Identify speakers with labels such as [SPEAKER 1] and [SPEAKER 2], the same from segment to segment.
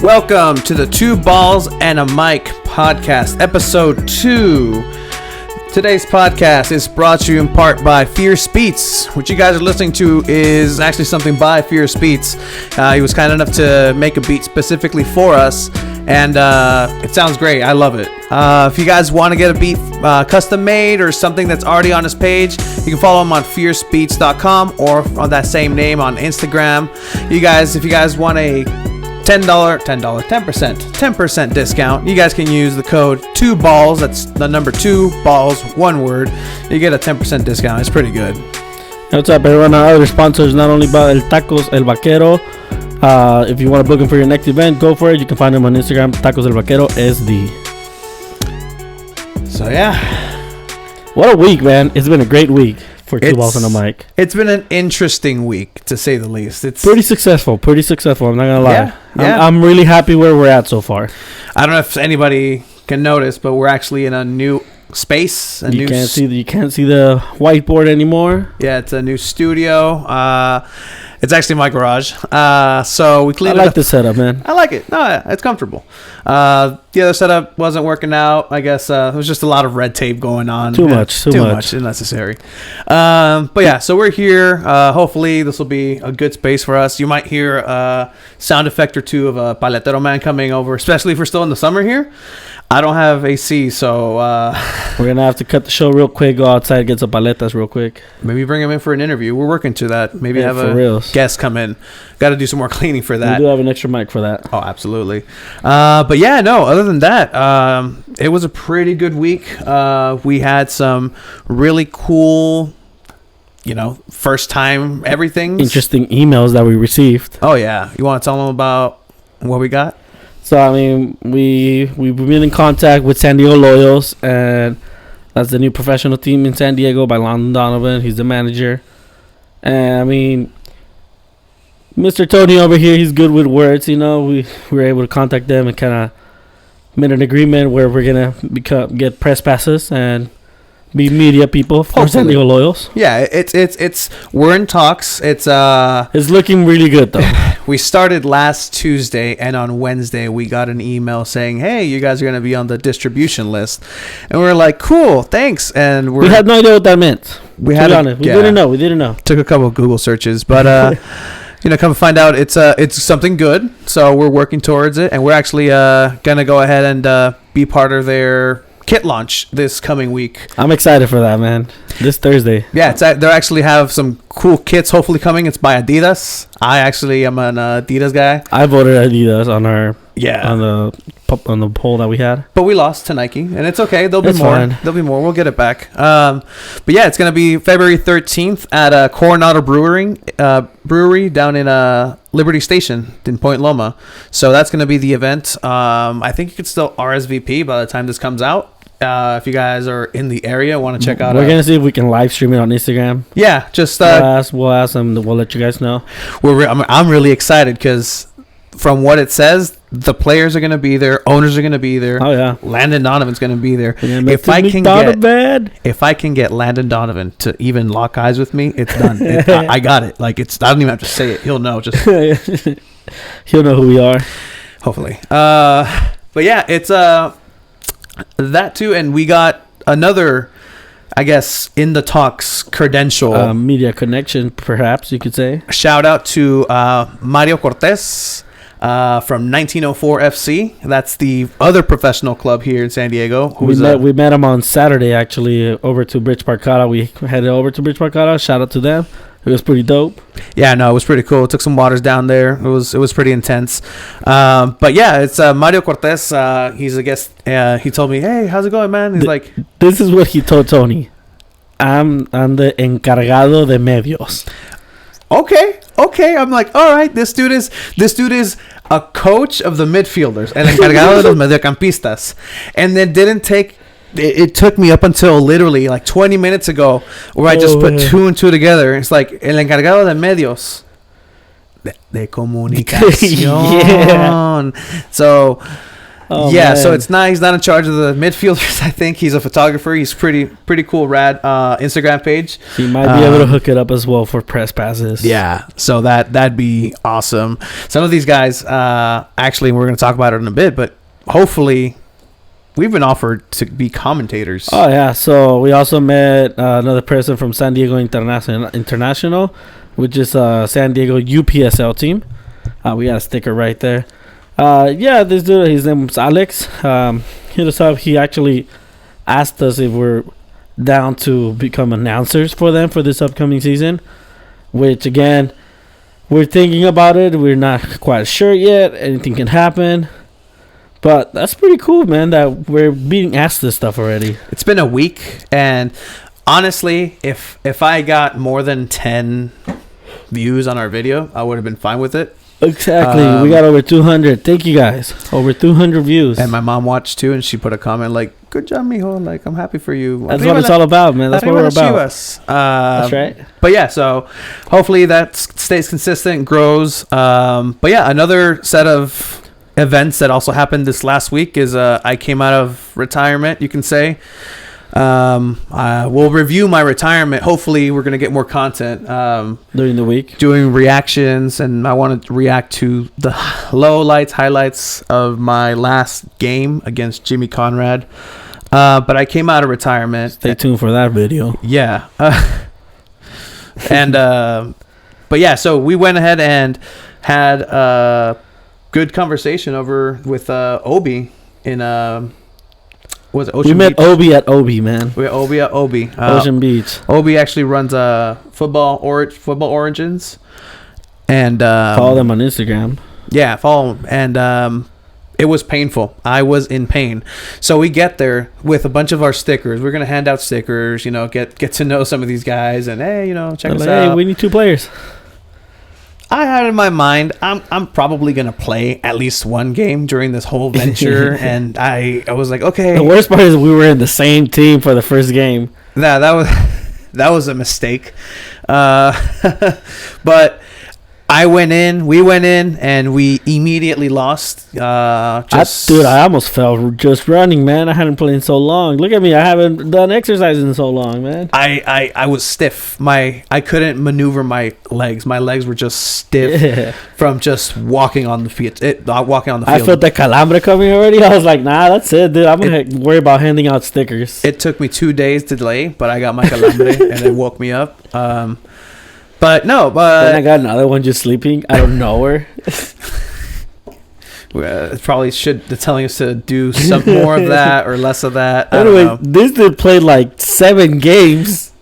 [SPEAKER 1] Welcome to the Two Balls and a Mic podcast, episode 2. Today's podcast is brought to you in part by Fierce Beats. What you guys are listening to is actually something by Fierce Beats. He was kind enough to make a beat specifically for us, and it sounds great. I love it. If you guys want to get a beat custom made or something that's already on his page, you can follow him on fiercebeats.com or on that same name on Instagram. If you guys want a $10% discount, you guys can use the code 2balls. That's the number 2 balls, one word. You get a 10% discount. It's pretty good.
[SPEAKER 2] What's up, everyone? Our other sponsors, not only about El Tacos El Vaquero. If you want to book him for your next event, go for it. You can find him on Instagram, Tacos El Vaquero SD.
[SPEAKER 1] So yeah,
[SPEAKER 2] what a week, man! It's been a great week for Two Balls and a Mic.
[SPEAKER 1] It's been an interesting week, to say the least. It's
[SPEAKER 2] pretty successful. I'm not gonna lie.
[SPEAKER 1] Yeah.
[SPEAKER 2] I'm really happy where we're at so far.
[SPEAKER 1] I don't know if anybody can notice, but we're actually in a new space. You can't see
[SPEAKER 2] the whiteboard anymore.
[SPEAKER 1] Yeah, it's a new studio. It's actually my garage. So we cleaned it up.
[SPEAKER 2] I like the setup, man.
[SPEAKER 1] I like it. No, yeah, it's comfortable. The other setup wasn't working out. I guess there was just a lot of red tape going on.
[SPEAKER 2] Too much.
[SPEAKER 1] Unnecessary. But yeah, so we're here. Hopefully this will be a good space for us. You might hear a sound effect or two of a paletero man coming over, especially if we're still in the summer here. I don't have AC, so
[SPEAKER 2] we're gonna have to cut the show real quick, go outside, get some paletas real quick.
[SPEAKER 1] Maybe bring him in for an interview. We're working to that. Maybe have a
[SPEAKER 2] reals.
[SPEAKER 1] Guest come in. Got to do some more cleaning for that.
[SPEAKER 2] We do have an extra mic for that.
[SPEAKER 1] Oh, absolutely. But yeah, no, other than that, it was a pretty good week. We had some really cool, first time everything.
[SPEAKER 2] Interesting emails that we received.
[SPEAKER 1] Oh, yeah. You want to tell them about what we got?
[SPEAKER 2] So, I mean, we've been in contact with San Diego Loyals, and that's the new professional team in San Diego by Landon Donovan. He's the manager. And, I mean, Mr. Tony over here, he's good with words, We were able to contact them and kind of made an agreement where we're going to get press passes and be media people for San Diego Loyals.
[SPEAKER 1] Yeah, it's we're in talks. It's
[SPEAKER 2] looking really good though.
[SPEAKER 1] We started last Tuesday, and on Wednesday we got an email saying, "Hey, you guys are going to be on the distribution list," and we were like, "Cool, thanks." And
[SPEAKER 2] we had no idea what that meant. We didn't know.
[SPEAKER 1] Took a couple of Google searches, but come to find out, it's something good. So we're working towards it, and we're actually gonna go ahead and be part of their kit launch this coming week.
[SPEAKER 2] I'm excited for that, man. This Thursday.
[SPEAKER 1] Yeah, they actually have some cool kits hopefully coming. It's by Adidas. I actually am an Adidas guy.
[SPEAKER 2] I voted Adidas on the poll that we had.
[SPEAKER 1] But we lost to Nike, and it's okay. There'll be more.
[SPEAKER 2] Fine.
[SPEAKER 1] There'll be more. We'll get it back. But yeah, it's gonna be February 13th at Coronado Brewery down in Liberty Station in Point Loma. So that's gonna be the event. I think you could still RSVP by the time this comes out. If you guys are in the area, want to check out.
[SPEAKER 2] We're gonna see if we can live stream it on Instagram.
[SPEAKER 1] Yeah, just
[SPEAKER 2] we'll ask them. We'll let you guys know.
[SPEAKER 1] I'm really excited because from what it says, the players are gonna be there, owners are gonna be there.
[SPEAKER 2] Oh yeah,
[SPEAKER 1] Landon Donovan's gonna be there.
[SPEAKER 2] If
[SPEAKER 1] I can get Landon Donovan to even lock eyes with me, it's done. I got it. I don't even have to say it. He'll know. Just
[SPEAKER 2] he'll know who we are.
[SPEAKER 1] Hopefully. But yeah, it's that too, and we got another, I guess, in the talks credential.
[SPEAKER 2] Media connection, perhaps you could say.
[SPEAKER 1] Shout out to Mario Cortez from 1904 FC. That's the other professional club here in San Diego.
[SPEAKER 2] We met him on Saturday, actually, over to Bridge Parkada. We headed over to Bridge Parkada. Shout out to them. It was pretty dope.
[SPEAKER 1] Yeah, no, it was pretty cool. Took some waters down there. It was pretty intense. But yeah, it's Mario Cortez. He's a guest. He told me, "Hey, how's it going, man?" He's like,
[SPEAKER 2] "This is what he told Tony. I'm the encargado de medios."
[SPEAKER 1] Okay. I'm like, all right. This dude is a coach of the midfielders, el encargado de los mediocampistas, and then didn't take. It took me up until literally like 20 minutes ago where I just put 2 and 2 together. It's like el encargado de medios de comunicación.
[SPEAKER 2] Yeah.
[SPEAKER 1] So Yeah,
[SPEAKER 2] man.
[SPEAKER 1] so it's not. He's not in charge of the midfielders. I think he's a photographer. He's pretty cool, rad Instagram page.
[SPEAKER 2] He might be able to hook it up as well for press passes.
[SPEAKER 1] Yeah, so that'd be awesome. Some of these guys, actually, we're going to talk about it in a bit, but hopefully, we've been offered to be commentators.
[SPEAKER 2] Oh yeah, so we also met another person from San Diego International, which is San Diego UPSL team. We got a sticker right there. Yeah, this dude, his name is Alex. Hit us up. He actually asked us if we're down to become announcers for them for this upcoming season, which again, we're thinking about it. We're not quite sure yet. Anything can happen. But that's pretty cool, man, that we're being asked this stuff already.
[SPEAKER 1] It's been a week, and honestly, if I got more than 10 views on our video, I would have been fine with it.
[SPEAKER 2] Exactly. We got over 200. Thank you, guys. Over 200 views.
[SPEAKER 1] And my mom watched too, and she put a comment like, "Good job, mijo. Like, I'm happy for you."
[SPEAKER 2] That's what it's all about, man. That's what we're about.
[SPEAKER 1] That's
[SPEAKER 2] right.
[SPEAKER 1] But yeah, so hopefully that stays consistent, grows. But yeah, another set of events that also happened this last week is I came out of retirement, you can say. I will review my retirement. Hopefully we're going to get more content
[SPEAKER 2] during the week,
[SPEAKER 1] doing reactions, and I want to react to the highlights of my last game against Jimmy Conrad. But I came out of retirement.
[SPEAKER 2] Stay tuned for that video.
[SPEAKER 1] Yeah. But yeah, so we went ahead and had a good conversation over with Obi in was it Ocean
[SPEAKER 2] We met
[SPEAKER 1] Beach?
[SPEAKER 2] Obi at Obi, man.
[SPEAKER 1] We met Obi at Obi.
[SPEAKER 2] Ocean Beach.
[SPEAKER 1] Obi actually runs football origins, and
[SPEAKER 2] follow them on Instagram.
[SPEAKER 1] Yeah, follow them. And it was painful. I was in pain. So we get there with a bunch of our stickers. We're gonna hand out stickers. Get to know some of these guys, and hey, check us out.
[SPEAKER 2] Hey, we need 2 players.
[SPEAKER 1] I had in my mind, I'm probably gonna play at least one game during this whole venture, and I was like, okay.
[SPEAKER 2] The worst part is we were in the same team for the first game.
[SPEAKER 1] That was a mistake, but we went in, and we immediately lost.
[SPEAKER 2] Dude, I almost fell just running, man. I hadn't played in so long. Look at me, I haven't done exercise in so long, man.
[SPEAKER 1] I was stiff. I couldn't maneuver my legs. My legs were just stiff from just walking on the field. I
[SPEAKER 2] felt the calambre coming already. I was like, nah, that's it, dude. I'm gonna worry about handing out stickers.
[SPEAKER 1] It took me 2 days to delay, but I got my calambre, and it woke me up. But no,
[SPEAKER 2] then I got another one just sleeping out of nowhere.
[SPEAKER 1] Probably they're telling us to do some more of that or less of that.
[SPEAKER 2] Anyway, this dude played like 7 games.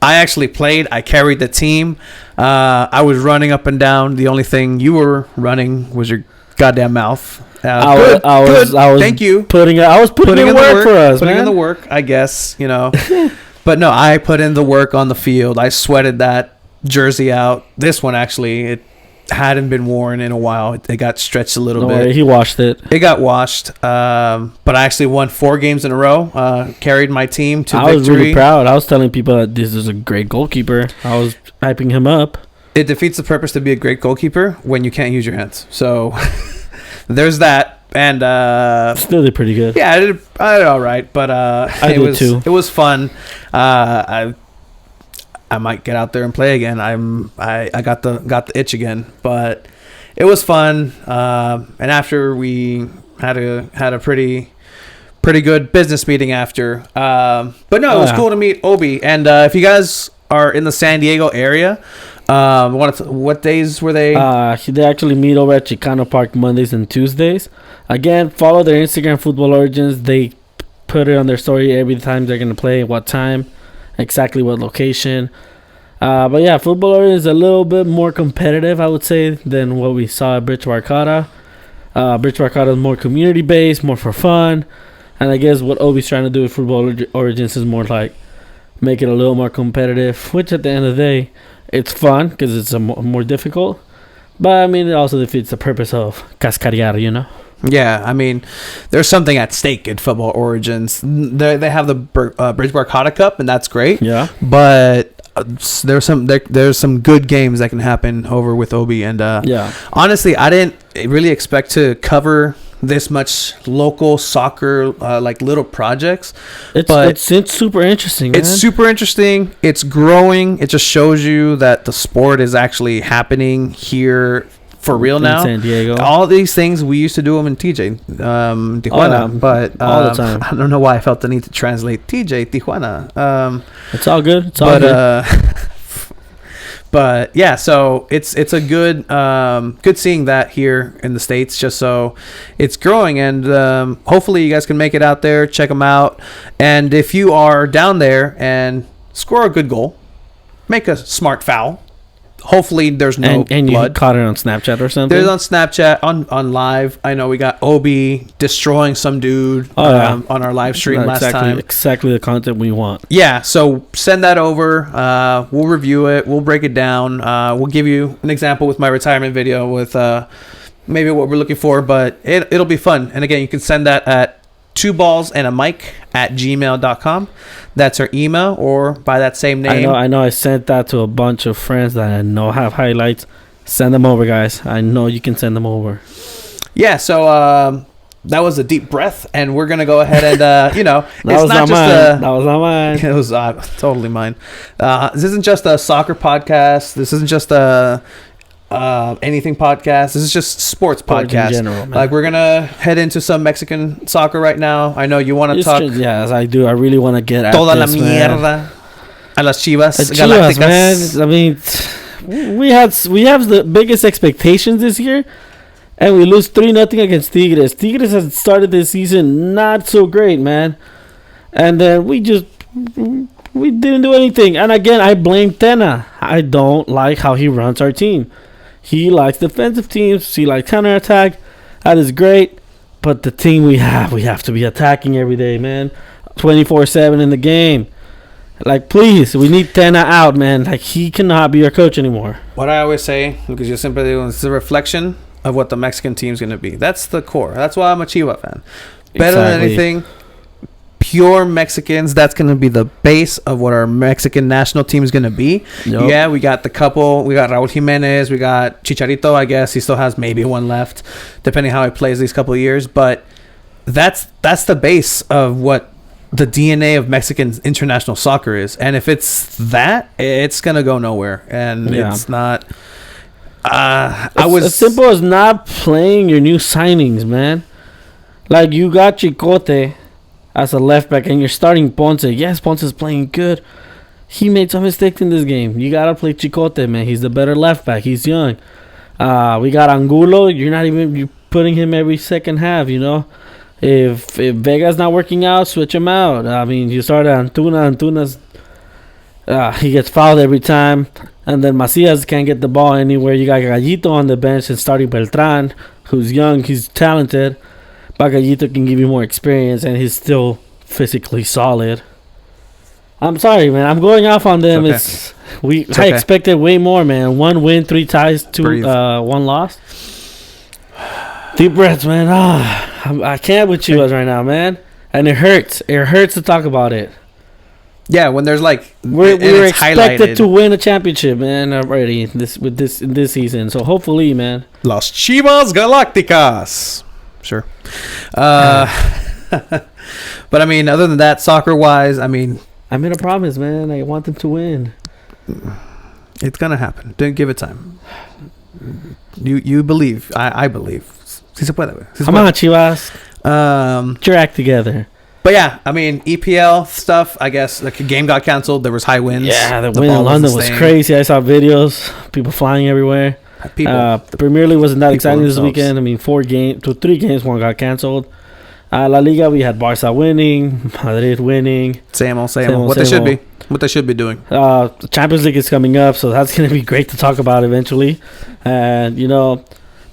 [SPEAKER 1] I actually played. I carried the team. I was running up and down. The only thing you were running was your goddamn mouth.
[SPEAKER 2] I was
[SPEAKER 1] Thank you.
[SPEAKER 2] I was putting in work for us,
[SPEAKER 1] putting
[SPEAKER 2] man.
[SPEAKER 1] in the work, I guess. But no, I put in the work on the field. I sweated that jersey out. This one actually, it hadn't been worn in a while. It got stretched a little bit.
[SPEAKER 2] He washed it.
[SPEAKER 1] It got washed. But I actually won 4 games in a row. Carried my team to victory.
[SPEAKER 2] I was really proud. I was telling people that this is a great goalkeeper. I was hyping him up.
[SPEAKER 1] It defeats the purpose to be a great goalkeeper when you can't use your hands. So there's that. And
[SPEAKER 2] still did pretty good.
[SPEAKER 1] Yeah, I did all right. But
[SPEAKER 2] I did too.
[SPEAKER 1] It was fun. I might get out there and play again. I got the itch again, but it was fun. And after we had a pretty good business meeting after. But no, it was cool to meet Obi. And if you guys are in the San Diego area, what days were they?
[SPEAKER 2] They actually meet over at Chicano Park Mondays and Tuesdays. Again, follow their Instagram, Football Origins. They put it on their story every time they're gonna play, what time, exactly what location. But yeah, Football is a little bit more competitive, I would say, than what we saw at Bridge Barcata. Bridge Barcata is more community based, more for fun, and I guess what Obi's trying to do with Football Origins is more like make it a little more competitive. Which at the end of the day, it's fun because it's more difficult. But I mean, it also defeats the purpose of cascarear,
[SPEAKER 1] Yeah, I mean, there's something at stake in Football Origins. They have the Bridge Barcata Cup, and that's great. Yeah, but there's some good games that can happen over with Obi, and honestly, I didn't really expect to cover this much local soccer, like little projects.
[SPEAKER 2] It's super interesting, man.
[SPEAKER 1] It's super interesting. It's growing. It just shows you that the sport is actually happening here for real now.
[SPEAKER 2] In San Diego.
[SPEAKER 1] All these things we used to do them in Tijuana, but
[SPEAKER 2] all the time.
[SPEAKER 1] I don't know why I felt the need to translate Tijuana.
[SPEAKER 2] It's all good. It's all good.
[SPEAKER 1] But yeah, so it's a good seeing that here in the States, just so it's growing, and hopefully you guys can make it out there, check them out, and if you are down there and score a good goal, make a smart foul. Hopefully there's no
[SPEAKER 2] and
[SPEAKER 1] blood.
[SPEAKER 2] You caught it on Snapchat or something?
[SPEAKER 1] There's on Snapchat, on live. I know we got Obi destroying some dude on our live stream last time.
[SPEAKER 2] Exactly the content we want.
[SPEAKER 1] Yeah, so send that over. We'll review it. We'll break it down. We'll give you an example with my retirement video with maybe what we're looking for, but it'll be fun. And again, you can send that at 2ballsandamic@gmail.com. That's our email, or by that same name.
[SPEAKER 2] I know I sent that to a bunch of friends that I know have highlights. Send them over, guys. I know you can send them over.
[SPEAKER 1] Yeah, so that was a deep breath, and we're going to go ahead and,
[SPEAKER 2] that was not mine.
[SPEAKER 1] It was totally mine. This isn't just a soccer podcast. This isn't just a anything podcast. This is just sports podcast.
[SPEAKER 2] In general, man.
[SPEAKER 1] Like, we're gonna head into some Mexican soccer right now. I know you want to talk.
[SPEAKER 2] Yes, I do. I really want to get at
[SPEAKER 1] Toda
[SPEAKER 2] this,
[SPEAKER 1] la mierda a las Chivas
[SPEAKER 2] Chivas,
[SPEAKER 1] Galácticas.
[SPEAKER 2] man. I mean, we have the biggest expectations this year, and we lose 3-0 against Tigres. Tigres has started this season not so great, man, and then we didn't do anything. And again, I blame Tena. I don't like how he runs our team. He likes defensive teams. He likes counterattack. That is great. But the team we have to be attacking every day, man. 24/7 in the game. Like, please, we need Tena out, man. Like, he cannot be our coach anymore.
[SPEAKER 1] What I always say, because you're simply it's a reflection of what the Mexican team's going to be. That's the core. That's why I'm a Chiva fan. Better than anything, pure Mexicans. That's going to be the base of what our Mexican national team is going to be. Yep. Yeah, we got the couple. We got Raúl Jiménez. We got Chicharito, I guess. He still has maybe one left, depending how he plays these couple of years. But that's the base of what the DNA of Mexican international soccer is. And if it's that, it's going to go nowhere. And it's not...
[SPEAKER 2] as simple as not playing your new signings, man. Like, you got Chicote as a left back, and you're starting Ponce. Yes, Ponce is playing good. He made some mistakes in this game. You gotta play Chicote, man. He's the better left back. He's young. We got Angulo. You're putting him every second half. You know, if Vega's not working out, switch him out. I mean, you start Antuna. Antuna's he gets fouled every time, and then Macias can't get the ball anywhere. You got Gallito on the bench and starting Beltran, who's young. He's talented. Bagallito can give you more experience, and he's still physically solid. I'm sorry, man. I'm going off on them.
[SPEAKER 1] It's
[SPEAKER 2] I expected way more, man. 1 win, 3 ties, 1 loss. Deep breaths, man. I can't with you right now, man. And it hurts. It hurts to talk about it.
[SPEAKER 1] Yeah, when there's like
[SPEAKER 2] we're expected to win a championship, man, already in this season. So hopefully, man.
[SPEAKER 1] Las Chivas Galácticas. Sure. But I mean, other than that, soccer wise, I mean,
[SPEAKER 2] I made a promise, man. I want them to win.
[SPEAKER 1] It's gonna happen. Don't give it time. You believe. I believe. Si se puede.
[SPEAKER 2] Come on, Chivas. Get your act together.
[SPEAKER 1] But yeah, I mean, EPL stuff. I guess like a game got canceled. There was high winds.
[SPEAKER 2] Yeah, the wind in London was crazy. I saw videos, people flying everywhere. The Premier League wasn't that exciting this weekend. I mean, 3 games, 1 got canceled. La Liga, we had Barca winning, Madrid winning.
[SPEAKER 1] Same old. What they should be doing.
[SPEAKER 2] The Champions League is coming up, so that's going to be great to talk about eventually. And, you know,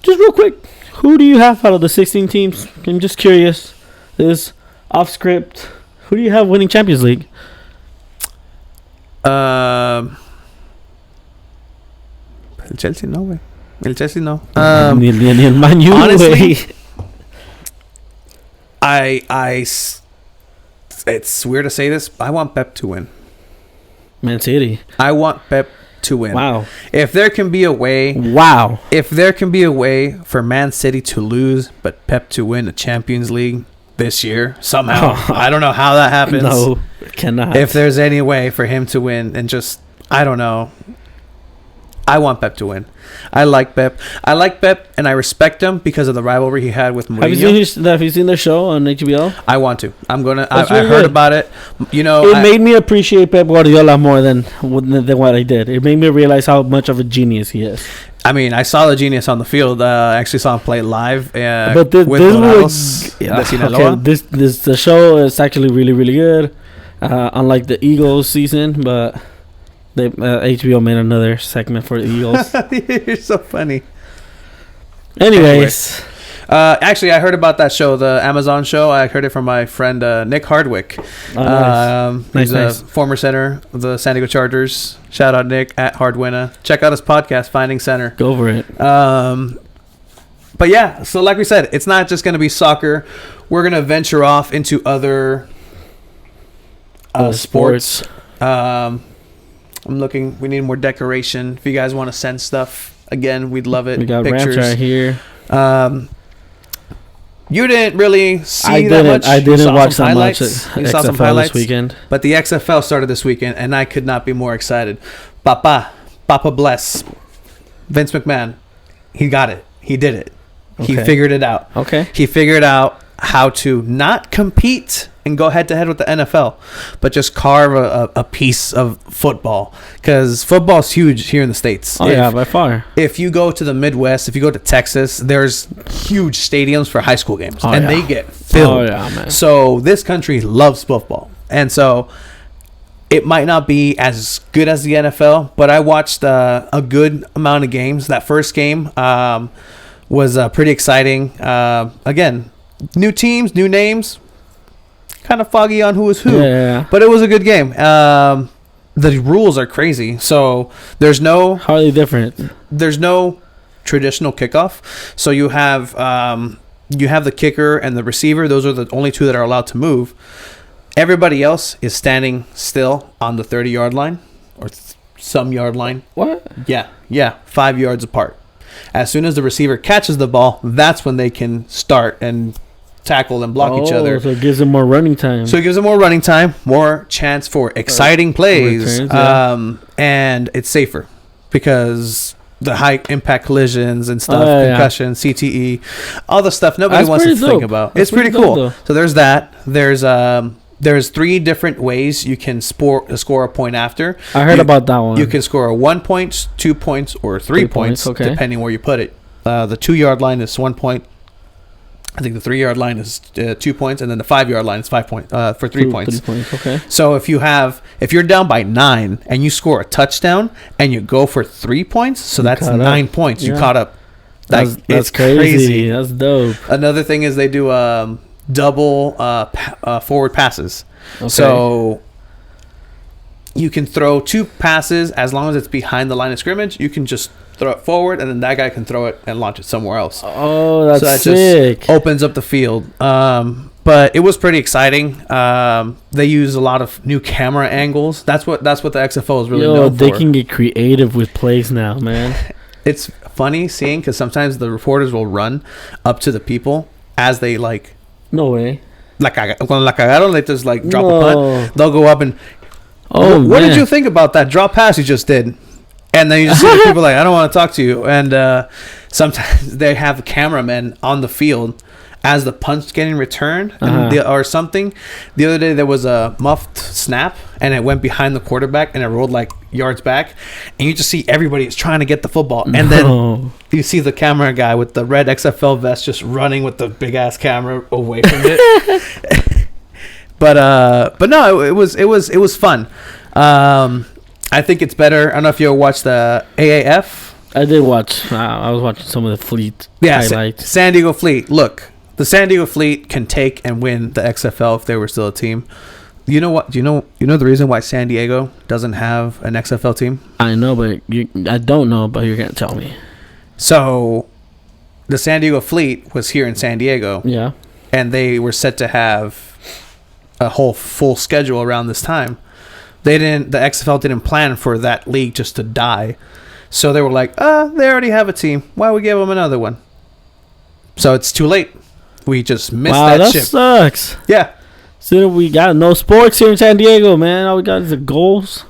[SPEAKER 2] just real quick, who do you have out of the 16 teams? I'm just curious. This off script. Who do you have winning Champions League?
[SPEAKER 1] El Chelsea no, güey. El Chelsea no.
[SPEAKER 2] Ni el Man U,
[SPEAKER 1] honestly, it's weird to say this, but I want Pep to win.
[SPEAKER 2] Man City.
[SPEAKER 1] I want Pep to win.
[SPEAKER 2] Wow.
[SPEAKER 1] If there can be a way, for Man City to lose but Pep to win the Champions League this year somehow, I don't know how that happens.
[SPEAKER 2] No, it cannot.
[SPEAKER 1] If there's any way for him to win, and just, I don't know. I want Pep to win. I like Pep, and I respect him because of the rivalry he had with Mourinho.
[SPEAKER 2] Have you seen their show on HBO?
[SPEAKER 1] I want to. I'm gonna. I
[SPEAKER 2] Really
[SPEAKER 1] heard
[SPEAKER 2] good.
[SPEAKER 1] about it. You know,
[SPEAKER 2] It made me appreciate Pep Guardiola more than what I did. It made me realize how much of a genius he is.
[SPEAKER 1] I mean, I saw the genius on the field. I actually saw him play live.
[SPEAKER 2] But
[SPEAKER 1] With Dorados de Sinaloa.
[SPEAKER 2] The show is actually really, really good. Unlike the Eagles season, but they HBO made another segment for the Eagles.
[SPEAKER 1] You're so funny.
[SPEAKER 2] Anyways,
[SPEAKER 1] actually, I heard about that show, the Amazon show. I heard it from my friend Nick Hardwick. He's a former center of the San Diego Chargers. Shout out Nick at Hardwinna. Check out his podcast, Finding Center.
[SPEAKER 2] Go over it.
[SPEAKER 1] But yeah, so like we said, it's not just going to be soccer. We're going to venture off into other sports. I'm looking. We need more decoration. If you guys want to send stuff, again, we'd love it.
[SPEAKER 2] We got
[SPEAKER 1] pictures
[SPEAKER 2] ramps right here.
[SPEAKER 1] You didn't really see
[SPEAKER 2] I
[SPEAKER 1] that much.
[SPEAKER 2] didn't watch that
[SPEAKER 1] much.
[SPEAKER 2] much.
[SPEAKER 1] You saw some
[SPEAKER 2] XFL
[SPEAKER 1] highlights
[SPEAKER 2] this weekend.
[SPEAKER 1] But the XFL started this weekend, and I could not be more excited. Papa bless. Vince McMahon, he got it. He did it. He
[SPEAKER 2] Okay.
[SPEAKER 1] figured it out.
[SPEAKER 2] Okay.
[SPEAKER 1] He figured out how to not compete and go head to head with the NFL, but just carve a piece of football, because football's huge here in the States.
[SPEAKER 2] Oh, yeah, by far.
[SPEAKER 1] If you go to the Midwest, if you go to Texas, there's huge stadiums for high school games, and they get filled.
[SPEAKER 2] Oh, yeah, man.
[SPEAKER 1] So this country loves football, and so it might not be as good as the NFL, but I watched a good amount of games. That first game was pretty exciting. Again, new teams, new names, kind of foggy on who was who,
[SPEAKER 2] Yeah.
[SPEAKER 1] but it was a good game. The rules are crazy, so there's no
[SPEAKER 2] Hardly different.
[SPEAKER 1] traditional kickoff. So you have the kicker and the receiver. Those are the only two that are allowed to move. Everybody else is standing still on the 30-yard line or some yard line.
[SPEAKER 2] What?
[SPEAKER 1] Yeah, 5 yards apart. As soon as the receiver catches the ball, that's when they can start and tackle and block each other.
[SPEAKER 2] So it gives them more running time.
[SPEAKER 1] So it gives them more running time, more chance for exciting plays,
[SPEAKER 2] returns, yeah.
[SPEAKER 1] And it's safer because the high impact collisions and stuff, concussion, CTE, all the stuff nobody
[SPEAKER 2] That's
[SPEAKER 1] wants to
[SPEAKER 2] pretty
[SPEAKER 1] think
[SPEAKER 2] dope.
[SPEAKER 1] about.
[SPEAKER 2] That's
[SPEAKER 1] It's pretty
[SPEAKER 2] pretty
[SPEAKER 1] cool.
[SPEAKER 2] dope, though.
[SPEAKER 1] So there's that. There's 3 different ways you can score a point after.
[SPEAKER 2] I heard about that one.
[SPEAKER 1] You can score a 1 point, 2 points, or 3 points,
[SPEAKER 2] okay.
[SPEAKER 1] depending where you put it. The 2-yard line is 1 point. I think the 3-yard line is 2 points, and then the 5-yard line is 5 points for 3 points.
[SPEAKER 2] 3 points, okay.
[SPEAKER 1] So if you're down by 9 and you score a touchdown and you go for 3 points, so that's 9 points. You caught up.
[SPEAKER 2] That's
[SPEAKER 1] it's
[SPEAKER 2] crazy. That's dope.
[SPEAKER 1] Another thing is they do double forward passes.
[SPEAKER 2] Okay.
[SPEAKER 1] So you can throw 2 passes as long as it's behind the line of scrimmage. You can just throw it forward, and then that guy can throw it and launch it somewhere else.
[SPEAKER 2] Oh, that's
[SPEAKER 1] so that
[SPEAKER 2] sick.
[SPEAKER 1] just opens up the field. But it was pretty exciting. They use a lot of new camera angles. That's what the XFL is really known for.
[SPEAKER 2] They can get creative with plays now, man.
[SPEAKER 1] It's funny seeing, because sometimes the reporters will run up to the people as they
[SPEAKER 2] No way.
[SPEAKER 1] cuando la cagaron, they just drop a punt. They'll go up and,
[SPEAKER 2] Oh,
[SPEAKER 1] what
[SPEAKER 2] man.
[SPEAKER 1] did you think about that drop pass you just did? And then you just see the people I don't want to talk to you. And sometimes they have cameramen on the field as the punt's getting returned or something. The other day there was a muffed snap, and it went behind the quarterback, and it rolled yards back. And you just see everybody is trying to get the football. And then you see the camera guy with the red XFL vest just running with the big-ass camera away from it. But no, it was fun. I think it's better. I don't know if you ever watched the AAF.
[SPEAKER 2] I did watch. I was watching some of the Fleet highlights.
[SPEAKER 1] San Diego Fleet. Look, the San Diego Fleet can take and win the XFL if they were still a team. You know what? Do you know the reason why San Diego doesn't have an XFL team?
[SPEAKER 2] I know, but I don't know, but you're gonna tell me.
[SPEAKER 1] So, the San Diego Fleet was here in San Diego.
[SPEAKER 2] Yeah.
[SPEAKER 1] And they were set to have a whole full schedule around this time. The XFL didn't plan for that league just to die. So they were like, they already have a team. Why we give them another one? So it's too late. We just missed that ship.
[SPEAKER 2] That sucks.
[SPEAKER 1] Yeah.
[SPEAKER 2] So we got no sports here in San Diego, man. All we got is the goals.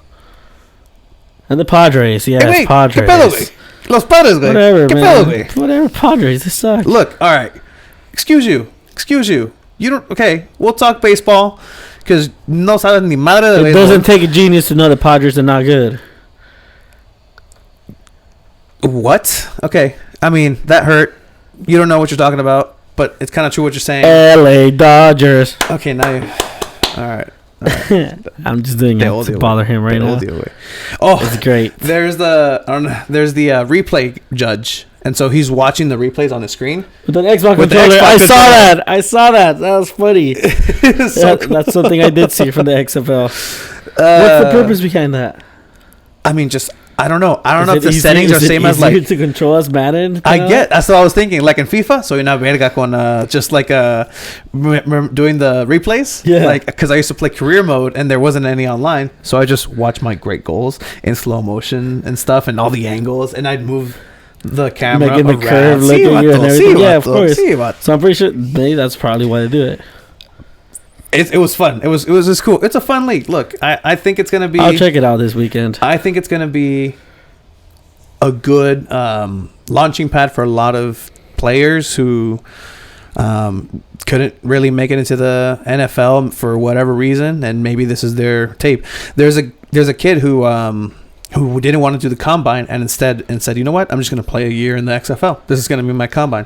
[SPEAKER 2] And the Padres. Yeah,
[SPEAKER 1] hey,
[SPEAKER 2] Padres.
[SPEAKER 1] Los Padres, güey.
[SPEAKER 2] Whatever, man. Whatever, Padres. They suck.
[SPEAKER 1] Look, all right. Excuse you. You don't... Okay, we'll talk baseball. Because no sabes ni madre de
[SPEAKER 2] It doesn't take a genius to know the Padres are not good.
[SPEAKER 1] What? Okay. I mean, that hurt. You don't know what you're talking about, but it's kind of true what you're saying.
[SPEAKER 2] LA Dodgers.
[SPEAKER 1] Okay, now you... All right.
[SPEAKER 2] I'm just doing it to bother him right now.
[SPEAKER 1] Oh,
[SPEAKER 2] it's great.
[SPEAKER 1] There's the replay judge, and so he's watching the replays on the screen
[SPEAKER 2] with an Xbox controller. I saw that. That was funny. That's something I did see from the XFL. What's the purpose behind that?
[SPEAKER 1] I mean, just I don't know. I don't know if the settings are same as like
[SPEAKER 2] to control as Madden.
[SPEAKER 1] I get that's what I was thinking. Like in FIFA, so you're not verga con just like doing the replays.
[SPEAKER 2] Yeah.
[SPEAKER 1] Like because I used to play career mode and there wasn't any online, so I just watched my great goals in slow motion and stuff and all the angles, and I'd move the camera
[SPEAKER 2] making the curve, looking and everything. Yeah, of course. So I'm pretty sure that's probably why they do it.
[SPEAKER 1] It was fun. It was just cool. It's a fun league. Look, I think it's gonna be.
[SPEAKER 2] I'll check it out this weekend.
[SPEAKER 1] I think it's gonna be a good launching pad for a lot of players who couldn't really make it into the NFL for whatever reason, and maybe this is their tape. There's a kid who didn't want to do the combine and said, you know what? I'm just gonna play a year in the XFL. This is gonna be my combine,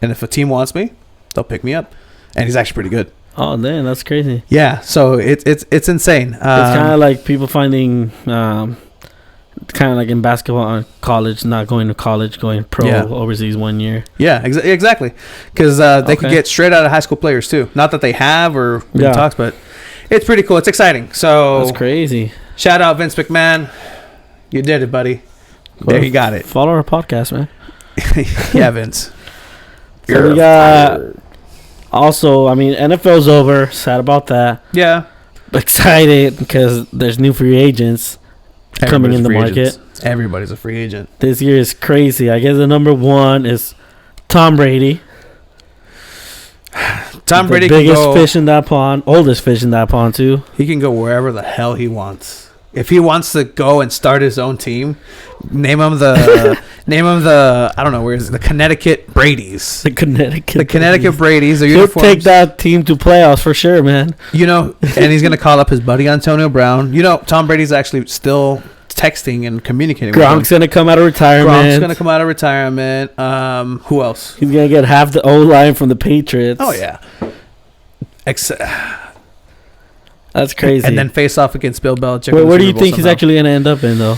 [SPEAKER 1] and if a team wants me, they'll pick me up. And he's actually pretty good.
[SPEAKER 2] Oh, damn, that's crazy.
[SPEAKER 1] Yeah, so it's insane. It's
[SPEAKER 2] kind of like people finding, kind of like in basketball in college, not going to college, going pro overseas 1 year.
[SPEAKER 1] Yeah, exactly. Because they could get straight out of high school players too. Not that they have or talks, but it's pretty cool. It's exciting. So
[SPEAKER 2] that's crazy.
[SPEAKER 1] Shout out Vince McMahon. You did it, buddy. There you got it.
[SPEAKER 2] Follow our podcast, man.
[SPEAKER 1] Yeah, Vince.
[SPEAKER 2] So we got... Also, I mean, NFL's over. Sad about that.
[SPEAKER 1] Yeah.
[SPEAKER 2] Excited because there's new free agents coming in the market.
[SPEAKER 1] Everybody's a free agent.
[SPEAKER 2] This year is crazy. I guess the number one is Tom Brady.
[SPEAKER 1] Tom Brady,
[SPEAKER 2] the biggest fish in that pond, oldest fish in that pond too.
[SPEAKER 1] He can go wherever the hell he wants. If he wants to go and start his own team, name him the I don't know where is it, the Connecticut Brady's.
[SPEAKER 2] The Connecticut
[SPEAKER 1] Brady's.
[SPEAKER 2] He'll take that team to playoffs for sure, man.
[SPEAKER 1] You know, and he's gonna call up his buddy Antonio Brown. You know, Tom Brady's actually still texting and communicating.
[SPEAKER 2] Gronk's gonna come out of retirement.
[SPEAKER 1] Who else?
[SPEAKER 2] He's gonna get half the O line from the Patriots.
[SPEAKER 1] Oh yeah.
[SPEAKER 2] That's crazy.
[SPEAKER 1] And then face off against Bill Belichick.
[SPEAKER 2] Where do you think he's actually going to end up in, though?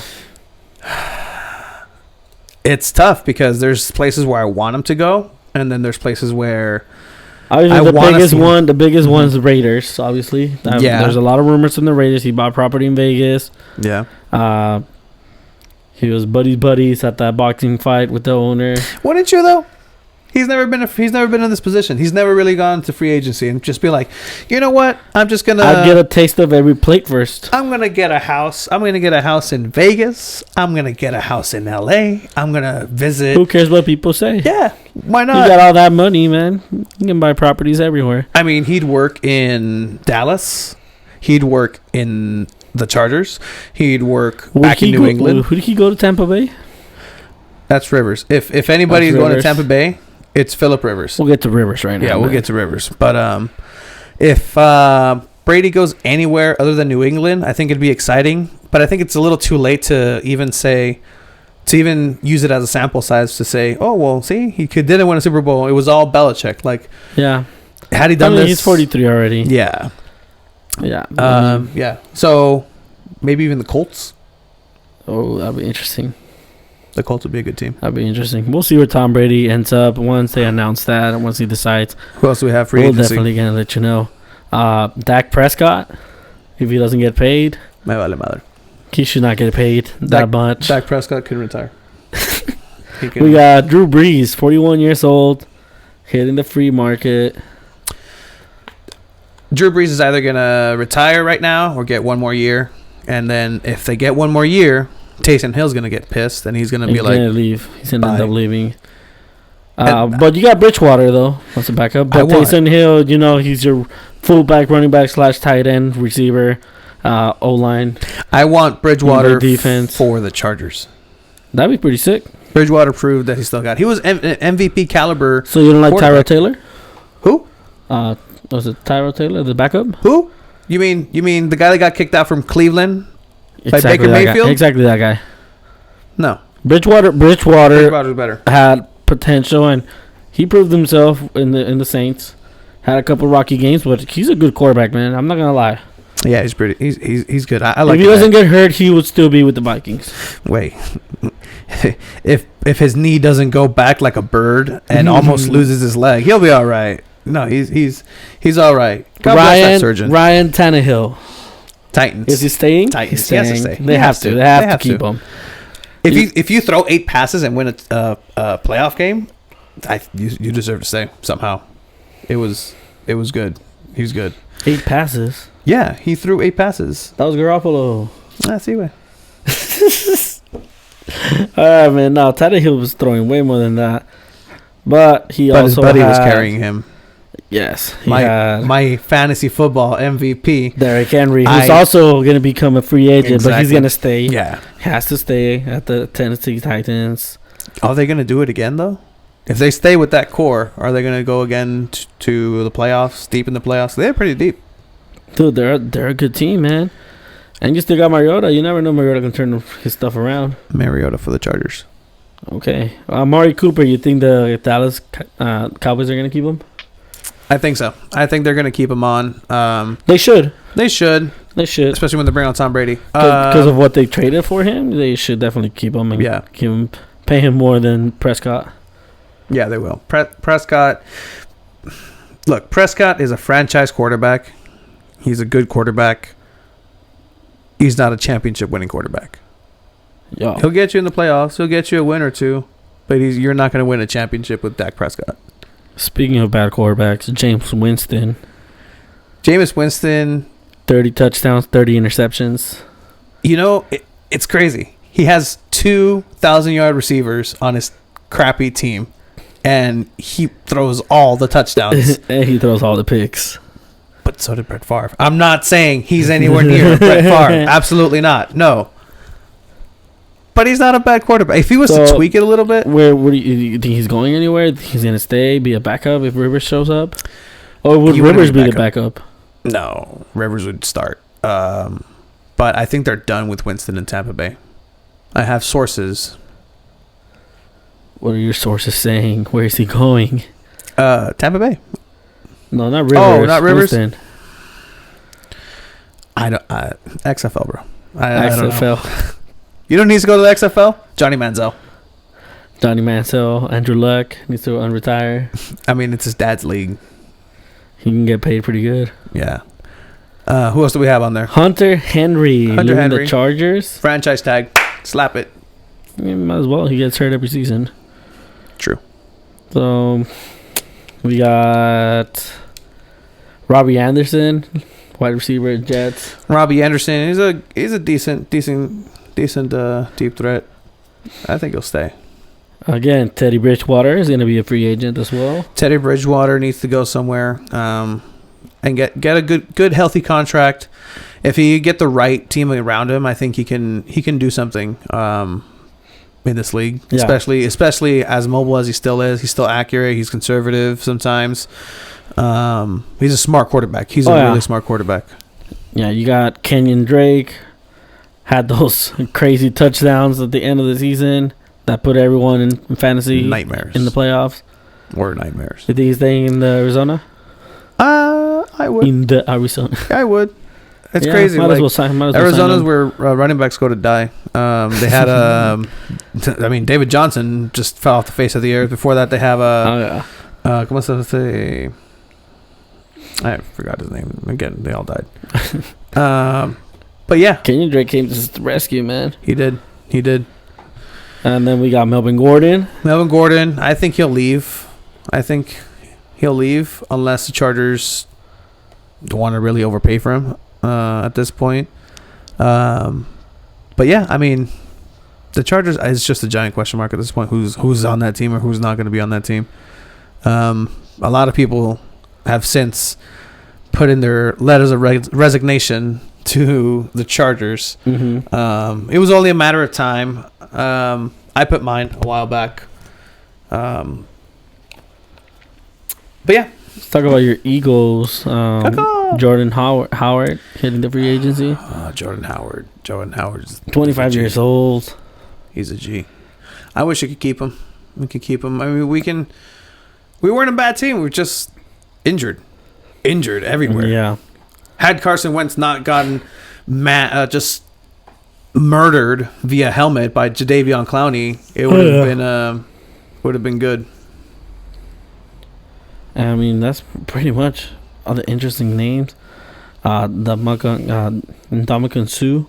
[SPEAKER 1] It's tough because there's places where I want him to go, and then there's places where
[SPEAKER 2] obviously the biggest one's the Raiders, obviously. There's a lot of rumors from the Raiders. He bought property in Vegas.
[SPEAKER 1] Yeah.
[SPEAKER 2] He was buddies at that boxing fight with the owner.
[SPEAKER 1] Wouldn't you, though? He's never been in this position. He's never really gone to free agency and just be like, you know what? I'm just gonna.
[SPEAKER 2] I'll get a taste of every plate first.
[SPEAKER 1] I'm gonna get a house. I'm gonna get a house in Vegas. I'm gonna get a house in LA. I'm gonna visit.
[SPEAKER 2] Who cares what people say?
[SPEAKER 1] Yeah, why not?
[SPEAKER 2] You got all that money, man. You can buy properties everywhere.
[SPEAKER 1] I mean, he'd work in Dallas. He'd work in the Chargers. He'd work back in New England.
[SPEAKER 2] Who did he go to Tampa Bay?
[SPEAKER 1] That's Rivers. If anybody's going to Tampa Bay, it's Phillip Rivers.
[SPEAKER 2] We'll get to Rivers right now.
[SPEAKER 1] Yeah, we'll get to Rivers. But if Brady goes anywhere other than New England, I think it'd be exciting. But I think it's a little too late to even use it as a sample size to say, oh, well, see, he didn't win a Super Bowl. It was all Belichick. Like,
[SPEAKER 2] yeah.
[SPEAKER 1] Had he done this?
[SPEAKER 2] He's 43 already.
[SPEAKER 1] Yeah.
[SPEAKER 2] Yeah.
[SPEAKER 1] Yeah. So maybe even the Colts.
[SPEAKER 2] Oh, that'd be interesting.
[SPEAKER 1] The Colts would be a good team.
[SPEAKER 2] That'd be interesting. We'll see where Tom Brady ends up once they announce that and once he decides.
[SPEAKER 1] Who else do we have free agency?
[SPEAKER 2] We'll definitely gonna let you know. Dak Prescott, if he doesn't get paid,
[SPEAKER 1] me vale madre.
[SPEAKER 2] He should not get paid that much.
[SPEAKER 1] Dak Prescott could retire.
[SPEAKER 2] We got Drew Brees, 41 years old, hitting the free market.
[SPEAKER 1] Drew Brees is either gonna retire right now or get one more year. And then if they get one more year, Taysom Hill's going to get pissed, and he's going to be like...
[SPEAKER 2] leave. He's going to end up leaving. But you got Bridgewater, though. That's a backup. But Taysom Hill, he's your fullback, running back / tight end, receiver, O-line.
[SPEAKER 1] I want Bridgewater defense for the Chargers.
[SPEAKER 2] That'd be pretty sick.
[SPEAKER 1] Bridgewater proved that he still got... He was MVP caliber.
[SPEAKER 2] So you don't like Tyrod Taylor?
[SPEAKER 1] Who?
[SPEAKER 2] Was it Tyrod Taylor, the backup?
[SPEAKER 1] Who? You mean the guy that got kicked out from Cleveland by Baker Mayfield?
[SPEAKER 2] Exactly that guy.
[SPEAKER 1] No.
[SPEAKER 2] Bridgewater's
[SPEAKER 1] better.
[SPEAKER 2] Had potential, and he proved himself in the Saints. Had a couple rocky games, but he's a good quarterback, man. I'm not gonna lie.
[SPEAKER 1] Yeah, he's pretty. He's good. I like.
[SPEAKER 2] If he doesn't get hurt, he would still be with the Vikings.
[SPEAKER 1] Wait, if his knee doesn't go back like a bird and almost loses his leg, he'll be all right. No, he's all right. God bless that surgeon.
[SPEAKER 2] Ryan Tannehill.
[SPEAKER 1] Titans.
[SPEAKER 2] Is he staying?
[SPEAKER 1] Titans.
[SPEAKER 2] He's staying.
[SPEAKER 1] He has to stay.
[SPEAKER 2] They have to. They have to keep him.
[SPEAKER 1] If you throw 8 passes and win a playoff game, you deserve to stay somehow. It was good. He was good.
[SPEAKER 2] 8 passes.
[SPEAKER 1] Yeah, he threw 8 passes.
[SPEAKER 2] That was Garoppolo.
[SPEAKER 1] See what.
[SPEAKER 2] All right, man. No, Tannehill was throwing way more than that, but
[SPEAKER 1] his buddy was carrying him.
[SPEAKER 2] Yes,
[SPEAKER 1] my fantasy football MVP,
[SPEAKER 2] Derrick Henry, who's also going to become a free agent, but he's going to stay.
[SPEAKER 1] Yeah,
[SPEAKER 2] has to stay at the Tennessee Titans.
[SPEAKER 1] Are they going to do it again though? If they stay with that core, are they going to go again to the playoffs? Deep in the playoffs, they're pretty deep.
[SPEAKER 2] Dude, they're a good team, man. And you still got Mariota. You never know Mariota can turn his stuff around.
[SPEAKER 1] Mariota for the Chargers.
[SPEAKER 2] Okay, Amari Cooper. You think the Dallas Cowboys are going to keep him?
[SPEAKER 1] I think so. I think they're going to keep him on.
[SPEAKER 2] They should.
[SPEAKER 1] They should. Especially when they bring on Tom Brady.
[SPEAKER 2] Because of what they traded for him, they should definitely keep him and pay him more than Prescott.
[SPEAKER 1] Yeah, they will. Prescott. Look, Prescott is a franchise quarterback. He's a good quarterback. He's not a championship winning quarterback.
[SPEAKER 2] Yeah.
[SPEAKER 1] He'll get you in the playoffs. He'll get you a win or two. But you're not going to win a championship with Dak Prescott.
[SPEAKER 2] Speaking of bad quarterbacks, Jameis Winston, 30 touchdowns, 30 interceptions.
[SPEAKER 1] It's crazy. He has 2,000-yard receivers on his crappy team, and he throws all the touchdowns.
[SPEAKER 2] And he throws all the picks.
[SPEAKER 1] But so did Brett Favre. I'm not saying he's anywhere near Brett Favre. Absolutely not. No. But he's not a bad quarterback. If he was to tweak it a little bit.
[SPEAKER 2] Where do you think he's going anywhere? He's going to stay, be a backup if Rivers shows up? Or would Rivers be the backup?
[SPEAKER 1] No. Rivers would start. But I think they're done with Winston in Tampa Bay. I have sources.
[SPEAKER 2] What are your sources saying? Where is he going?
[SPEAKER 1] Tampa Bay.
[SPEAKER 2] No, not Rivers.
[SPEAKER 1] Oh, not Rivers?
[SPEAKER 2] Winston.
[SPEAKER 1] I don't... XFL, bro.
[SPEAKER 2] I don't know.
[SPEAKER 1] You don't need to go to the XFL? Johnny Manziel,
[SPEAKER 2] Andrew Luck needs to unretire.
[SPEAKER 1] I mean, it's his dad's league.
[SPEAKER 2] He can get paid pretty good.
[SPEAKER 1] Yeah. Who else do we have on there?
[SPEAKER 2] Hunter Henry. The Chargers.
[SPEAKER 1] Franchise tag. Slap it.
[SPEAKER 2] Might as well. He gets hurt every season.
[SPEAKER 1] True.
[SPEAKER 2] So, we got Robbie Anderson, wide receiver, Jets.
[SPEAKER 1] Robbie Anderson. He's a decent deep threat. I think he'll stay.
[SPEAKER 2] Again, Teddy Bridgewater is going to be a free agent as well.
[SPEAKER 1] Teddy Bridgewater needs to go somewhere and get a good healthy contract. If he get the right team around him, I think he can do something in this league. Yeah. Especially as mobile as he still is. He's still accurate. He's conservative sometimes. He's a smart quarterback. He's a really smart quarterback.
[SPEAKER 2] Yeah, you got Kenyon Drake. Had those crazy touchdowns at the end of the season that put everyone in fantasy
[SPEAKER 1] nightmares
[SPEAKER 2] in the playoffs.
[SPEAKER 1] Or nightmares.
[SPEAKER 2] You think he's staying in the Arizona?
[SPEAKER 1] I would.
[SPEAKER 2] In the Arizona.
[SPEAKER 1] I would. It's crazy.
[SPEAKER 2] Might as well sign
[SPEAKER 1] Arizona's where running backs go to die. They had David Johnson just fell off the face of the earth. Before that, they have ¿cómo se dice? I forgot his name. Again, they all died. But yeah,
[SPEAKER 2] Kenyon Drake came to the rescue, man.
[SPEAKER 1] He did.
[SPEAKER 2] And then we got Melvin Gordon.
[SPEAKER 1] I think he'll leave. Unless the Chargers don't want to really overpay for him at this point. But yeah, I mean, the Chargers is just a giant question mark at this point. Who's on that team or who's not going to be on that team? A lot of people have since put in their letters of resignation to the Chargers.
[SPEAKER 2] Mm-hmm.
[SPEAKER 1] It was only a matter of time. I put mine a while back. But yeah,
[SPEAKER 2] Let's talk about your Eagles. Jordan Howard hitting the free agency.
[SPEAKER 1] Jordan Howard's
[SPEAKER 2] 25 years old.
[SPEAKER 1] He's a G. I wish we could keep him. We could keep him. I mean, we weren't a bad team. We were just injured everywhere.
[SPEAKER 2] Yeah.
[SPEAKER 1] Had Carson Wentz not gotten just murdered via helmet by Jadeveon Clowney, it would have been good.
[SPEAKER 2] I mean, that's pretty much all the interesting names. Ndamukong Suh.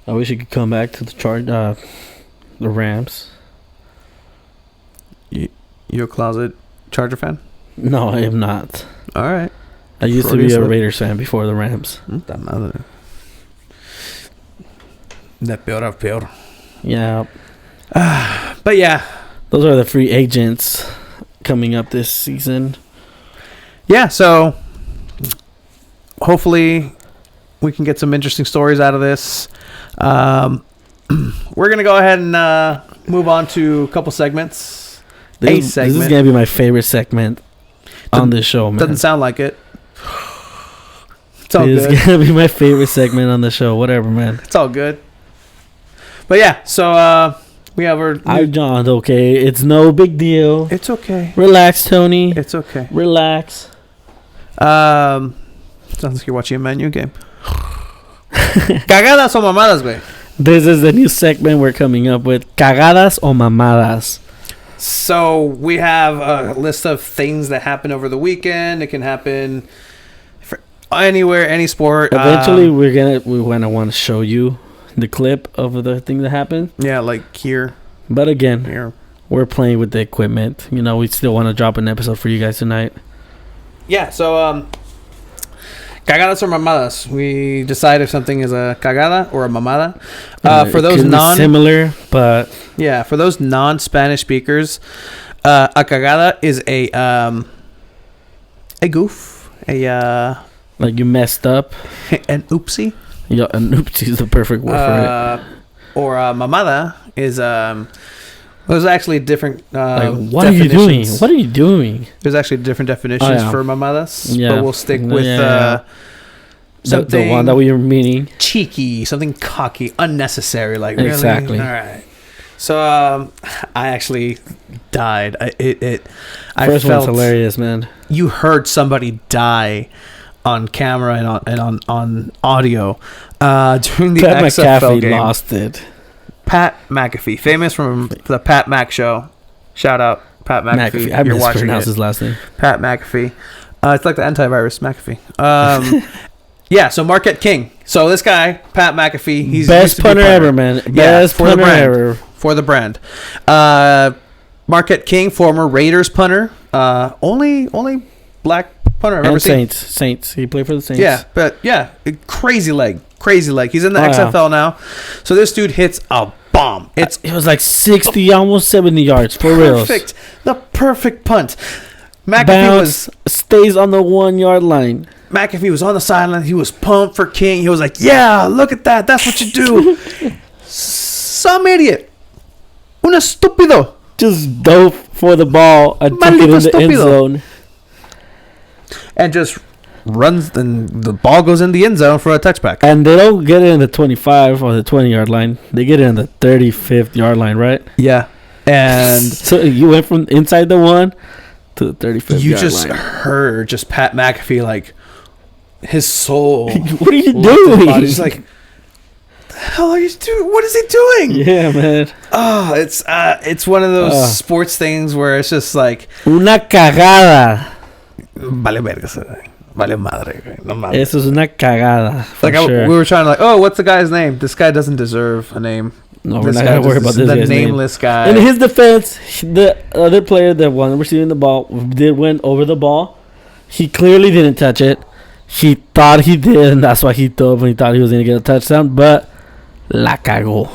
[SPEAKER 2] I wish he could come back to the Rams.
[SPEAKER 1] You a closet Charger fan?
[SPEAKER 2] No, I am not.
[SPEAKER 1] All right.
[SPEAKER 2] I used to be a Raiders fan before the Rams.
[SPEAKER 1] Puta madre. De peor a peor.
[SPEAKER 2] Yeah.
[SPEAKER 1] But yeah.
[SPEAKER 2] Those are the free agents coming up this season.
[SPEAKER 1] Yeah, so hopefully we can get some interesting stories out of this. We're going to go ahead and move on to a couple segments.
[SPEAKER 2] This is going to be my favorite segment on this show, man.
[SPEAKER 1] Doesn't sound like it. It's all good.
[SPEAKER 2] It's going to be my favorite segment on the show. Whatever, man.
[SPEAKER 1] It's all good. But yeah, so we have our...
[SPEAKER 2] I'm John, okay? It's no big deal.
[SPEAKER 1] It's okay.
[SPEAKER 2] Relax, Tony.
[SPEAKER 1] It's okay.
[SPEAKER 2] Relax.
[SPEAKER 1] Sounds like you're watching a Man U game. Cagadas o mamadas, güey.
[SPEAKER 2] This is the new segment we're coming up with. Cagadas o mamadas.
[SPEAKER 1] So we have a list of things that happen over the weekend. It can happen for anywhere, any sport.
[SPEAKER 2] Eventually, we're gonna want to show you the clip of the thing that happened.
[SPEAKER 1] Yeah, like here.
[SPEAKER 2] But again,
[SPEAKER 1] here.
[SPEAKER 2] We're playing with the equipment. You know, we still want to drop an episode for you guys tonight.
[SPEAKER 1] Yeah, so cagadas or mamadas. We decide if something is a cagada or a mamada. For those
[SPEAKER 2] similar, but
[SPEAKER 1] yeah, for those non-Spanish speakers, a cagada is a goof,
[SPEAKER 2] like you messed up,
[SPEAKER 1] an oopsie.
[SPEAKER 2] Yeah, an oopsie is the perfect word for it.
[SPEAKER 1] Or a mamada is there's actually different
[SPEAKER 2] what are you doing? What are you doing?
[SPEAKER 1] There's actually different definitions for mamadas, but we'll stick with
[SPEAKER 2] the one that we were meaning.
[SPEAKER 1] Cheeky, something cocky, unnecessary, like
[SPEAKER 2] exactly.
[SPEAKER 1] Really? All right. So I actually died.
[SPEAKER 2] First one's hilarious, man.
[SPEAKER 1] You heard somebody die on camera and on audio during the
[SPEAKER 2] Pat
[SPEAKER 1] XFL
[SPEAKER 2] McAfee
[SPEAKER 1] game.
[SPEAKER 2] Lost it.
[SPEAKER 1] Pat McAfee, famous from the Pat Mac Show. Shout out Pat McAfee.
[SPEAKER 2] I mispronounced his last name.
[SPEAKER 1] Pat McAfee. It's like the antivirus McAfee. Yeah, so Marquette King. So this guy, Pat McAfee, he's
[SPEAKER 2] best punter ever, man. Best punter ever
[SPEAKER 1] for the brand. Marquette King, former Raiders punter. Only black punter I've ever seen.
[SPEAKER 2] Saints. He played for the Saints.
[SPEAKER 1] Yeah, but yeah, crazy leg. He's in the XFL now. So this dude hits a bomb.
[SPEAKER 2] It was like 60, almost 70 yards for real.
[SPEAKER 1] Perfect. The perfect punt. McAfee
[SPEAKER 2] stays on the 1 yard line.
[SPEAKER 1] McAfee was on the sideline. He was pumped for King. He was like, "Yeah, look at that. That's what you do." Some idiot. Un estúpido.
[SPEAKER 2] Just dove for the ball and took it in the end zone.
[SPEAKER 1] And just runs, and the ball goes in the end zone for a touchback.
[SPEAKER 2] And they don't get it in the 25 or the 20 yard line. They get it in the 35th yard line, right?
[SPEAKER 1] Yeah. And
[SPEAKER 2] so you went from inside the 1 to the 35th yard line.
[SPEAKER 1] You just heard Pat McAfee, like, his soul.
[SPEAKER 2] What are you doing?
[SPEAKER 1] He's like, the hell are you doing? What is he doing?
[SPEAKER 2] Yeah, man.
[SPEAKER 1] Oh, it's one of those sports things where it's just like
[SPEAKER 2] una cagada.
[SPEAKER 1] Vale verga. Vale madre. No madre.
[SPEAKER 2] Eso es una cagada.
[SPEAKER 1] Like we were trying to what's the guy's name? This guy doesn't deserve a name.
[SPEAKER 2] No, we're not gonna worry about this.
[SPEAKER 1] The nameless guy.
[SPEAKER 2] In his defense, the other player, the one receiving the ball, went over the ball. He clearly didn't touch it. He thought he did, and that's why he threw up when he thought he was going to get a touchdown, but la cagó.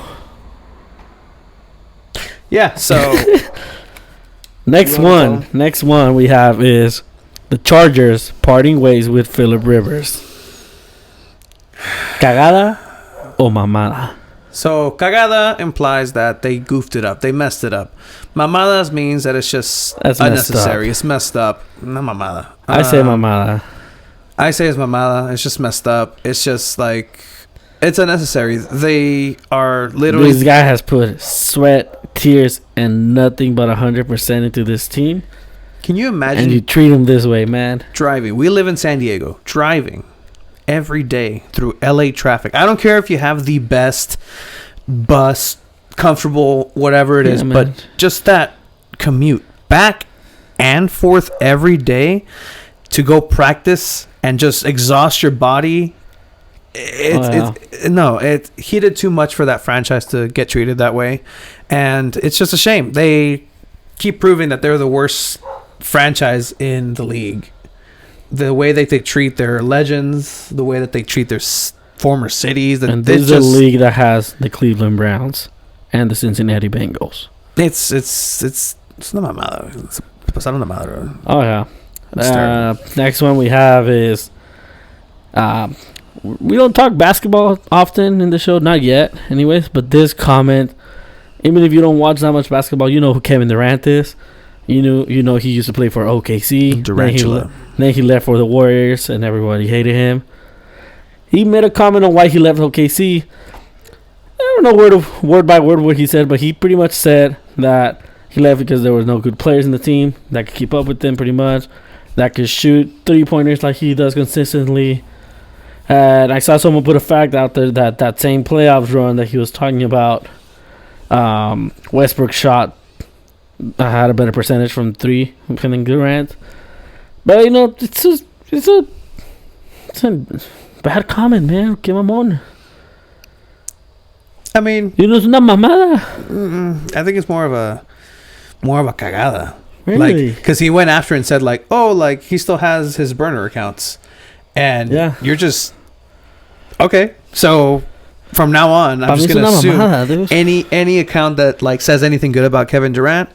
[SPEAKER 1] Yeah, so
[SPEAKER 2] Next one we have is the Chargers parting ways with Phillip Rivers. Cagada o mamada?
[SPEAKER 1] So cagada implies that they goofed it up, they messed it up. Mamadas means that it's just unnecessary. It's messed up. No mamada.
[SPEAKER 2] I say mamada.
[SPEAKER 1] I say it's mamada. It's just messed up. It's just like it's unnecessary. They are literally.
[SPEAKER 2] This guy has put sweat, tears, and nothing but 100% into this team.
[SPEAKER 1] Can you imagine?
[SPEAKER 2] And you treat him this way, man.
[SPEAKER 1] Driving. We live in San Diego. Driving every day through LA traffic. I don't care if you have the best bus, comfortable, whatever it is,
[SPEAKER 2] man.
[SPEAKER 1] but just that commute back and forth every day to go practice and just exhaust your body. He did too much for that franchise to get treated that way, and it's just a shame. They keep proving that they're the worst franchise in the league. The way that they treat their legends, the way that they treat their former cities.
[SPEAKER 2] And this is a league that has the Cleveland Browns and the Cincinnati Bengals.
[SPEAKER 1] It's not my mother. It's pasaron la madre.
[SPEAKER 2] Oh yeah. Next one we have is we don't talk basketball often in the show, not yet anyways, but this comment, even if you don't watch that much basketball, you know who Kevin Durant is. You know he used to play for OKC.
[SPEAKER 1] Durantula.
[SPEAKER 2] Then he left for the Warriors and everybody hated him. He made a comment on why he left OKC. I don't know word by word what he said, but he pretty much said that he left because there was no good players in the team that could keep up with them pretty much, that could shoot 3-pointers like he does consistently. And I saw someone put a fact out there that same playoffs run that he was talking about, Westbrook had a better percentage from 3 than Durant. But, it's a bad comment, man. Que mamón.
[SPEAKER 1] I mean,
[SPEAKER 2] es una mamada.
[SPEAKER 1] I think it's more of a cagada.
[SPEAKER 2] Really?
[SPEAKER 1] Because he went after and said he still has his burner accounts, and you're just okay. So from now on, I'm just gonna assume any account that says anything good about Kevin Durant,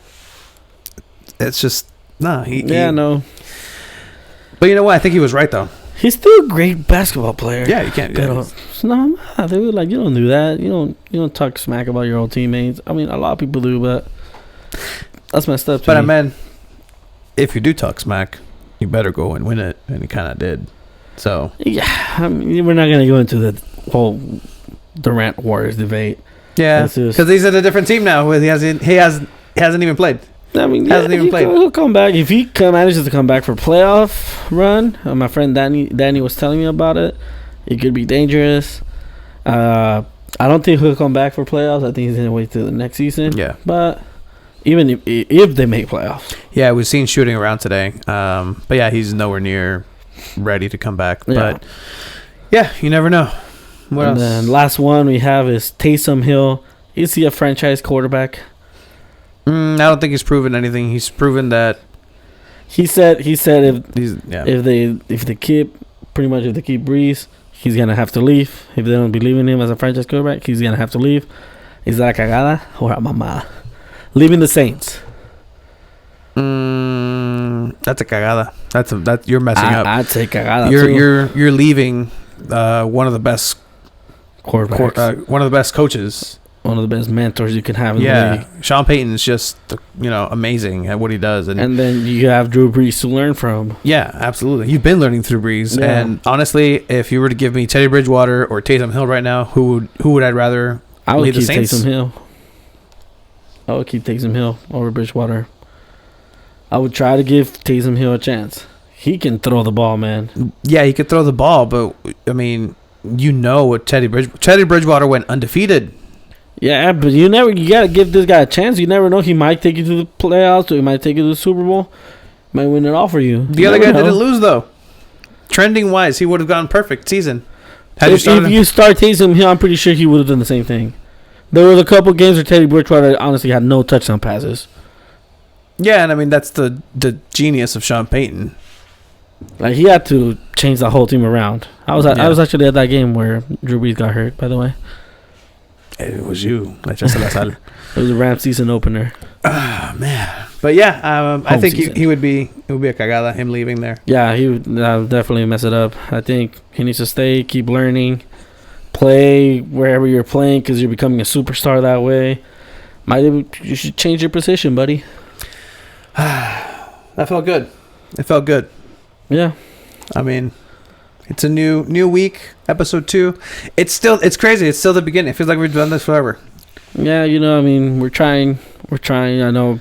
[SPEAKER 1] it's just no.
[SPEAKER 2] No.
[SPEAKER 1] But you know what? I think he was right though.
[SPEAKER 2] He's still a great basketball player.
[SPEAKER 1] Yeah, you can't.
[SPEAKER 2] No, dude. You don't do that. You don't talk smack about your old teammates. I mean, a lot of people do, but that's messed up.
[SPEAKER 1] But I mean, if you do talk smack, you better go and win it, and he kind of did. So
[SPEAKER 2] yeah, I mean, we're not gonna go into the whole Durant Warriors debate.
[SPEAKER 1] Yeah, because he's at a different team now. He hasn't even played.
[SPEAKER 2] I mean, he'll come back if he manages to come back for playoff run. My friend Danny was telling me about it. It could be dangerous. I don't think he'll come back for playoffs. I think he's gonna wait till the next season.
[SPEAKER 1] Yeah,
[SPEAKER 2] but even if they make playoffs,
[SPEAKER 1] yeah, we've seen shooting around today. But yeah, he's nowhere near ready to come back.
[SPEAKER 2] Yeah.
[SPEAKER 1] But yeah, you never know. What else?
[SPEAKER 2] Then last one we have is Taysom Hill. Is he a franchise quarterback?
[SPEAKER 1] I don't think he's proven anything. He's proven that
[SPEAKER 2] he said if they keep Breeze, he's gonna have to leave. If they don't believe in him as a franchise quarterback, he's gonna have to leave. Is that a cagada or a mamá? Leaving the Saints.
[SPEAKER 1] That's a cagada. That's you're messing up.
[SPEAKER 2] I'd say cagada.
[SPEAKER 1] You're leaving one of the best
[SPEAKER 2] quarterbacks,
[SPEAKER 1] one of the best coaches.
[SPEAKER 2] One of the best mentors you can have in the league.
[SPEAKER 1] Sean Payton is just, amazing at what he does.
[SPEAKER 2] And then you have Drew Brees to learn from.
[SPEAKER 1] Yeah, absolutely. You've been learning through Brees. Yeah. And honestly, if you were to give me Teddy Bridgewater or Taysom Hill right now, who would I rather lead the Saints?
[SPEAKER 2] I would keep Taysom Hill over Bridgewater. I would try to give Taysom Hill a chance. He can throw the ball, man.
[SPEAKER 1] Yeah, he could throw the ball, but, I mean, what Teddy Bridgewater went undefeated.
[SPEAKER 2] Yeah, but you gotta give this guy a chance. You never know. He might take you to the playoffs, or he might take you to the Super Bowl. Might win it all for you.
[SPEAKER 1] The other guy didn't lose though. Trending wise, he would have gone perfect season.
[SPEAKER 2] If you start Taysom Hill, I'm pretty sure he would have done the same thing. There was a couple games where Teddy Bridgewater honestly had no touchdown passes.
[SPEAKER 1] Yeah, and I mean that's the genius of Sean Payton.
[SPEAKER 2] Like, he had to change the whole team around. I was actually at that game where Drew Brees got hurt, by the way.
[SPEAKER 1] It was you. Le echaste la sal.
[SPEAKER 2] It was a Rams season opener.
[SPEAKER 1] Oh, man. But yeah, I think he would be. It would be a cagada, him leaving there.
[SPEAKER 2] Yeah, he would definitely mess it up. I think he needs to stay, keep learning, play wherever you're playing because you're becoming a superstar that way. You should change your position, buddy.
[SPEAKER 1] That felt good. It felt good.
[SPEAKER 2] Yeah.
[SPEAKER 1] I mean, it's a new week, episode 2. It's crazy. It's still the beginning. It feels like we've done this forever.
[SPEAKER 2] Yeah, I mean, we're trying. I know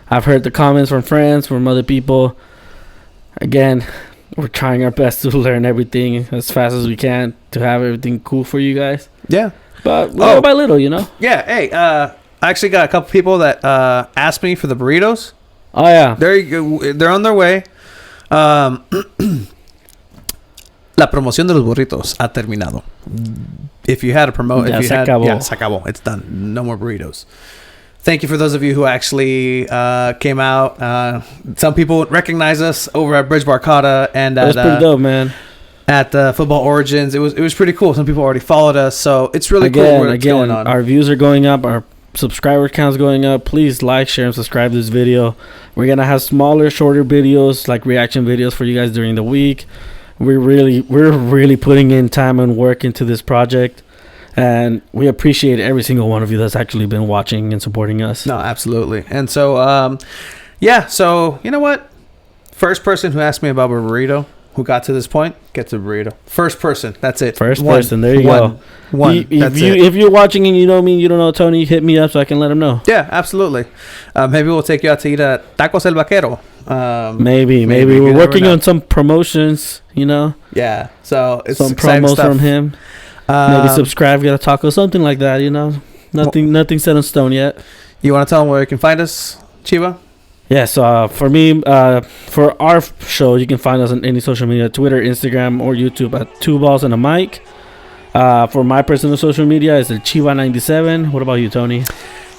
[SPEAKER 2] I've heard the comments from friends, from other people. Again, we're trying our best to learn everything as fast as we can to have everything cool for you guys.
[SPEAKER 1] Yeah.
[SPEAKER 2] But little by little,
[SPEAKER 1] Yeah. Hey, I actually got a couple people that asked me for the burritos.
[SPEAKER 2] Oh, yeah.
[SPEAKER 1] They're on their way. La promoción de los burritos ha terminado. If you had a promote, se acabó. It's done. No more burritos. Thank you for those of you who actually came out. Some people recognize us over at Bridge Barcata and
[SPEAKER 2] that was pretty dope, man.
[SPEAKER 1] At Football Origins. It was pretty cool. Some people already followed us, so it's really cool what's going on.
[SPEAKER 2] Our views are going up. Our subscriber count's going up. Please like, share, and subscribe to this video. We're gonna have smaller, shorter videos, like reaction videos for you guys during the week. We're really putting in time and work into this project, and we appreciate every single one of you that's actually been watching and supporting us.
[SPEAKER 1] No, absolutely. And so so you know what, first person who asked me about a burrito who got to this point gets a burrito. First person, that's it.
[SPEAKER 2] First person, there you go. If you're watching and you know me, you don't know Tony, hit me up so I can let him know.
[SPEAKER 1] Yeah, absolutely. Maybe we'll take you out to eat at Tacos El Vaquero.
[SPEAKER 2] Maybe we're working on some promotions,
[SPEAKER 1] Yeah, so it's
[SPEAKER 2] some promos
[SPEAKER 1] stuff
[SPEAKER 2] from him. Maybe subscribe, get a taco, something like that. Nothing set in stone yet.
[SPEAKER 1] You want to tell them where you can find us, Chiva?
[SPEAKER 2] Yes, for me, for our show, you can find us on any social media, Twitter, Instagram, or YouTube at 2 Balls and a Mic. For my personal social media, it's Chiva97. What about you, Tony?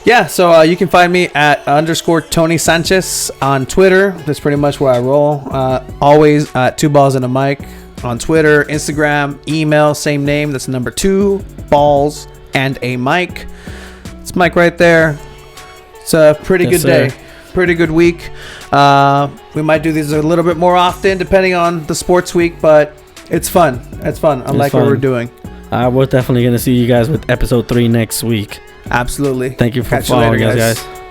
[SPEAKER 1] Yeah, so you can find me at _Tony Sanchez on Twitter. That's pretty much where I roll. Always at 2 Balls and a Mic on Twitter, Instagram, email, same name. That's number 2 Balls and a Mic. It's Mike right there. It's a pretty good day. Pretty good week. We might do these a little bit more often depending on the sports week, but it's fun. I like what we're doing.
[SPEAKER 2] We're definitely going to see you guys with episode 3 next week.
[SPEAKER 1] Absolutely.
[SPEAKER 2] Thank you for following us, guys.